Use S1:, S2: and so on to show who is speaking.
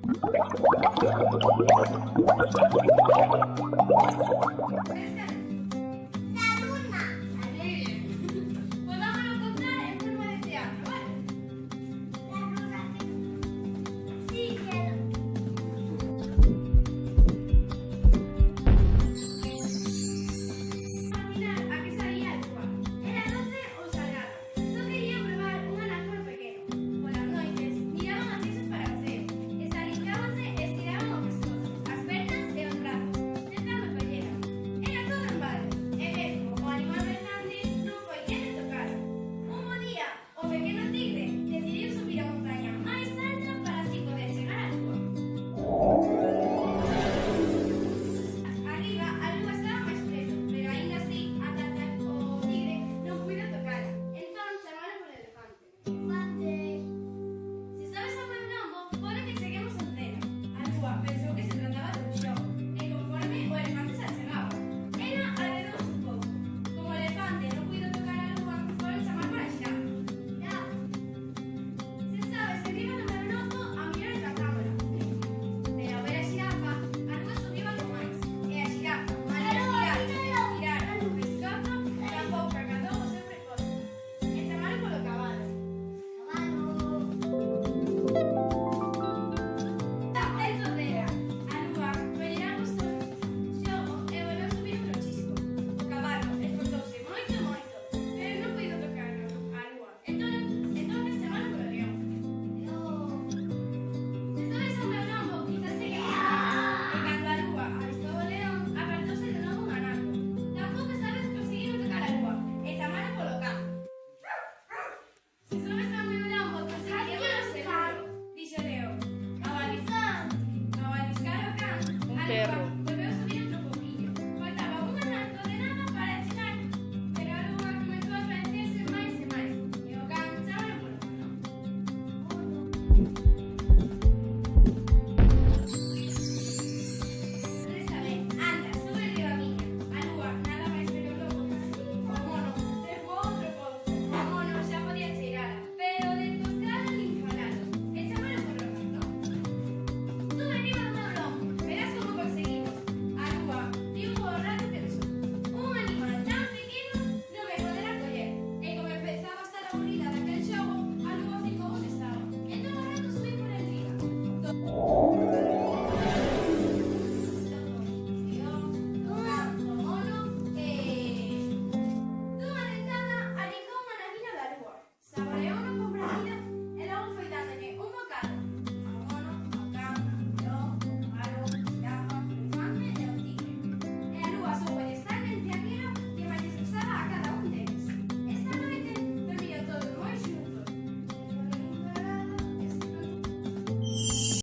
S1: La luna. Muy bien. Pues vámonos a contar en forma de teatro, ¿vale? La luna. Sí, quiero. Al final, ¿a qué sabía el cuá? ¿Era dulce o salada? Yo quería probar un anacardo pequeño. Por las noites, miraban as sus paraseo. Estalicábanse e estiraban o pescozo, as pernas e os brazos, tentando colleras. Era todo en balde, e mesmo o animal Fernández non foi quen de tocara. Un bo día, o pequeno tigre decidiu subir a montaña máis alta para así poder chegar á lúa.